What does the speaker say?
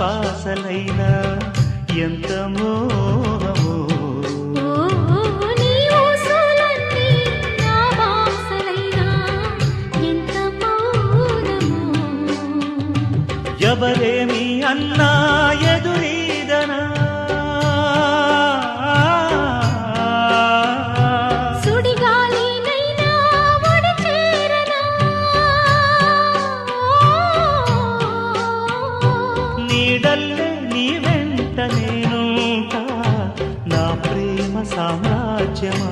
శ్వాసలైనా ఎంత మోహమో ఎవరేమి అన్నా ఎదురీదనా సుడిగాలినైనా ఒడి చేరనా నీడల్లే నీ వెంట నేనుంటా నా ప్రేమ సామ్రాజ్యమా